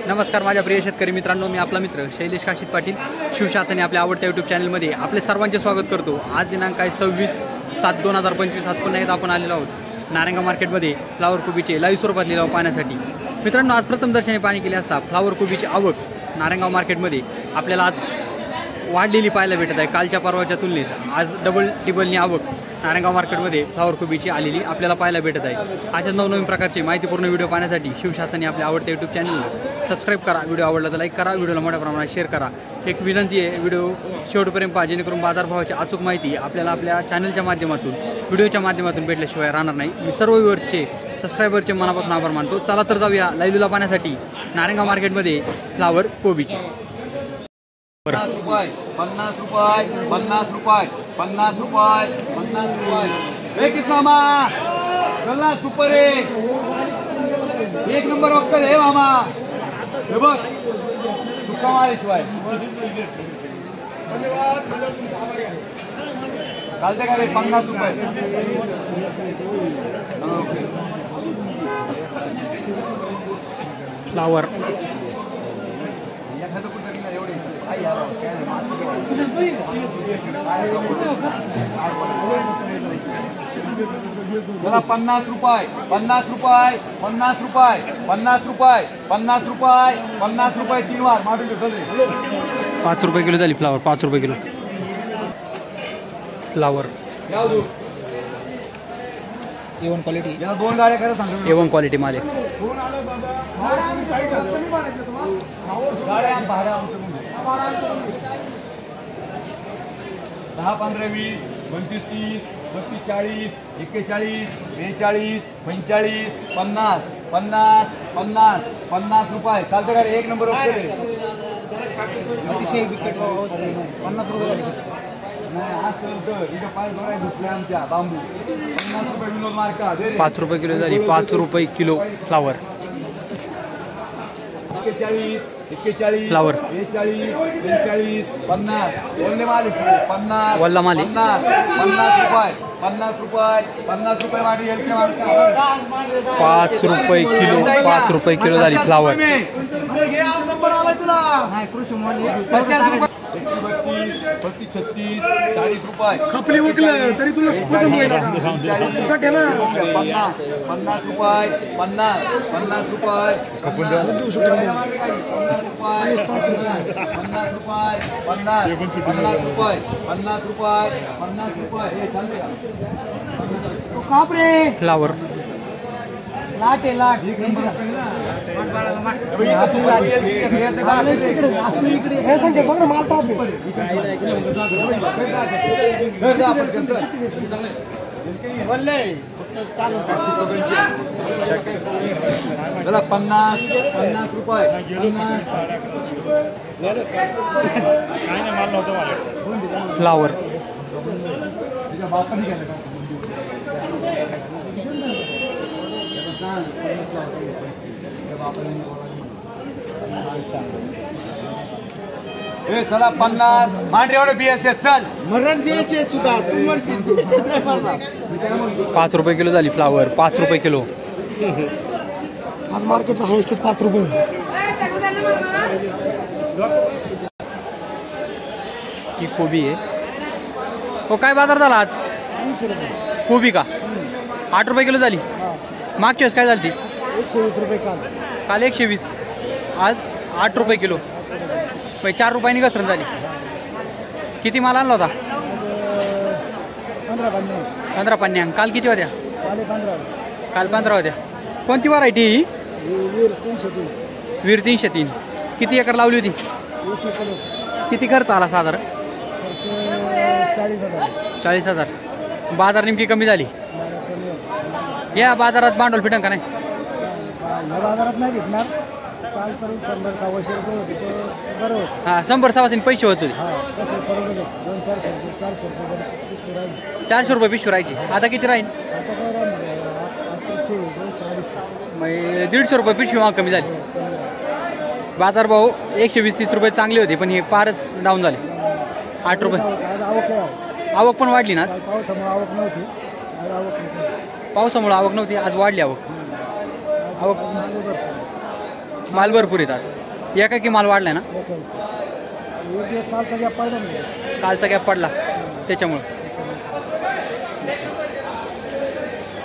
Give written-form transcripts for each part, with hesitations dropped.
नमस्कार माझ्या प्रिय शेतकरी मित्रांनो, मी आपला मित्र शैलेश काशीत पाटील शिवशासनी आपल्या आवडत्या यूट्यूब चॅनलमध्ये आपले सर्वांचे स्वागत करतो। आज दिनांक आहे 26/7/2025। आज पुन्हा एकदा आपण आलेलो आहोत नारायणगाव मार्केटमध्ये फ्लावर कोबीचे लाईव्ह स्वरूपात लिलाव पाहण्यासाठी। मित्रांनो, आज प्रथम दर्शनी पाहणी केली असता फ्लावर कोबीची आवक नारायणगाव मार्केटमध्ये आपल्याला आज वाढलेली पाहायला भेटत आहे। कालच्या परवाच्या तुलनेत आज डबल टिबलनी आवक नारायणगाव मार्केटमध्ये फ्लावर कोबीची आलेली आपल्याला पाहायला भेटत आहे। अशा नवनवीन प्रकारचे माहितीपूर्ण व्हिडिओ पाहण्यासाठी शिवशासनी आपल्या आवडत्या यूट्यूब चॅनलला सबस्क्राईब करा, व्हिडिओ आवडला तर लाईक करा, व्हिडिओला मोठ्या प्रमाणात शेअर करा। एक विनंती आहे, व्हिडिओ शेवटपर्यंत पहा जेणेकरून बाजारभावाची अचूक माहिती आपल्याला आपल्या चॅनलच्या माध्यमातून व्हिडिओच्या माध्यमातून भेटल्याशिवाय राहणार नाही। मी सर्व व्ह्यूअर्सचे सबस्क्रायबरचे मनापासून आभार मानतो। चला तर जाऊया लाईव्हला पाहण्यासाठी नारायणगाव मार्केटमध्ये फ्लावर कोबीची। 50 रुपये 50 रुपये 50 रुपये 50 रुपये 50 रुपये हे किस मामा चला सुपर एक नंबर वक्कल हे मामा हे बघ तुका मारेशिवाय चालते का रे 50 रुपये फ्लावर मला 50 रुपये 50 रुपये 50 रुपये 50 रुपये 50 रुपये 50 रुपये 3 वार मारून चल रे 5 रुपये किलो झाली फ्लावर। 5 रुपये किलो फ्लावर यावदू A1 क्वालिटी याला दोन गाड्या करा सांग A1 क्वालिटी माल आहे। गाड्या भाड्या आमच्या 10 15 20 25 30 32 40 41 42 45 50 50 50 50 रुपये चालते का एक नंबर अतिशय विकट अवस्था आहे। 50 रुपये झाले नाही आज सर इथं पाय दोरा घुसले आमच्या बांबू 50 रुपये विनोद मार्का 5 रुपये किलो झाली। 5 रुपये किलो फ्लावर 41 फ्लावर 42 43 50 बोलले माल 50 वल्ला माल 50 रुपये 50 रुपये 50 रुपये माडी हेल्थ मार्का 5 रुपये किलो 5 रुपये किलो झाली फ्लावर। अरे घे आज नंबर आला तुला नाही कृषी मोडली 50 रुपये 32 35 36 40 रुपये खपली वकलं तरी तुला पसंत होईल ना 50 रुपये 50 रुपये खपून द्या 50 रुपये 50 रुपये 50 रुपये 50 रुपये हे चालते का काप रे फ्लावर लाट आहे लाट हे सांगते बघ ना माल टॉप चला 50 रुपये फ्लावर हे चला 50 मांडरेवाडे BSS चल मरण BSS सुद्धा तू म्हणशील BSS नाही मारणार 5 रुपये किलो झाली फ्लावर। 5 रुपये किलो आज मार्केटचा हायेस्टच 5 रुपये। ही कोबी आहे। हो काय बाजार झाला आज? 200 रुपये कोबी का 8 रुपये किलो झाली। मागच्या वेळेस काय झाली? 120 रुपये काल 120, आज 8 रुपये किलो। 4 रुपयांनी घसरण झाली। किती माल आणला होता? 15 पन्न्या। काल किती होत्या? काल 15 होत्या। कोणती व्हरायटी ही? वीर 303। किती एकर लावली होती? किती खर्च आला साधारण? 40,000। बाजार नेमकी कमी झाली। या बाजारात भांडवल फिटन का नाही? बाजारात नाही भेटणार काल तर 100-100 रुपये होते ते बरं होतं। हां 100-125 पैसे होते। कसं परवडले 200-400 रुपये 400 रुपये पिशवी राहायची। आता किती राहील? आता काय राहिलं 40 मग 150 रुपये पिशवी माग कमी झाली। बाजारभाव 120-130 रुपये चांगले होते, पण हे फारच डाऊन झाले। 8 रुपये आवक पण वाढली ना? पावसामुळे आवक नव्हती। पावसामुळे आवक नव्हती, आज वाढली आवक। आवक माल भरपूर येतात. एका की माल वाढलाय ना, एक दिवस कालचा गॅप पडला नाही. कालचा गॅप पडला त्याच्यामुळं.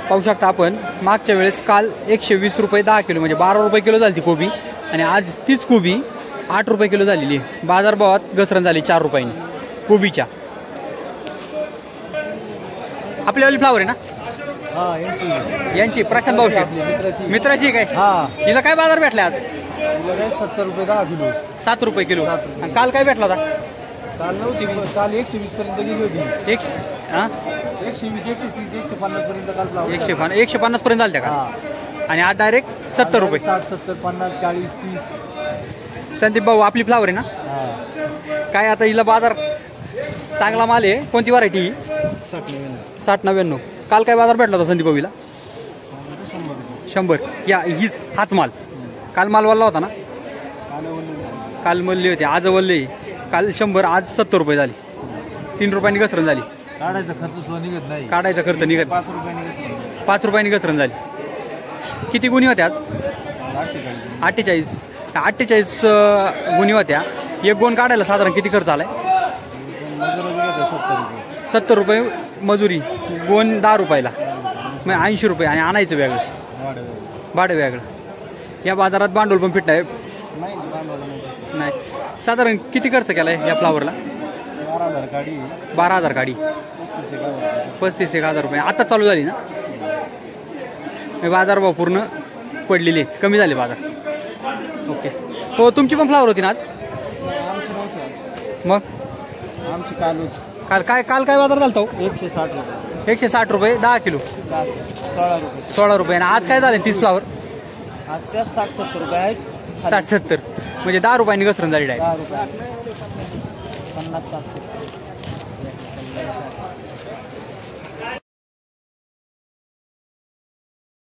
पाहू शकता आपण मागच्या वेळेस काल 120 रुपये 10 किलो म्हणजे 12 रुपये किलो झाली ती कोबी आणि आज तीच कोबी 8 रुपये किलो झालेली आहे. बाजारभावात घसरण झाली 4 रुपयांनी कोबीच्या. आपल्यावाली फ्लावर आहे ना हा यांची प्रशांत भाऊची मित्राची काय हिला काय बाजार भेटला आज? 70 रुपये 10 किलो. 7 रुपये किलो. आणि काल काय भेटला होता? काल 920, काल 120 पर्यंत गेली होती. 120 120, 130, 150 पर्यंत काल फ्लावर. 150 पर्यंत झाल्या का? आणि आज डायरेक्ट 70 रुपये. 60, 70, 50, 40, 30. संदीप भाऊ आपली फ्लावर आहे ना, काय आता हिला बाजार चांगला माल आहे. कोणती व्हरायटी? 60-99. काल काय बाजार भेटला होता संदीप भाऊला? 100. या हाच माल काल माल वल्ला होता ना, काल मल्ली होते आज वल्ले. काल 100 आज 70 रुपये झाली. 3 रुपयांनी घसरण झाली. काढायचा खर्च सुद्धा निघत नाही. काढायचा खर्च निघत 5 रुपयाने घेतला. 5 रुपयांनी घसरण झाली. किती गुणी होत्या आज? 48. 48 गुणी होत्या. एक गोण काढायला साधारण किती खर्च आलाय? 70 रुपये मजुरी. गोण 10 रुपयाला मग 80 रुपये आणि आणायचं वेगळं, भाडं वेगळं. या बाजारात भांडवल पण फिट आहे नाही. साधारण किती खर्च केलाय या फ्लावरला? 12,000 गाडी. 35,000 रुपये आता चालू झाली ना. बाजार भाव पूर्ण पडलेले आहेत, कमी झाले बाजार. ओके. हो तुमची पण फ्लावर होती ना आज? मग आमची काल काय बाजार झाला तो? 160 रुपये. 160 रुपये 10 किलो. 16 रुपये. आणि आज काय झाले 30 फ्लावर? आज त्या 60-70 रुपये आहेत. 60-70 म्हणजे 10 रुपयांनी घसरण झाली डायरेक्ट. 10 रुपये. 50-60.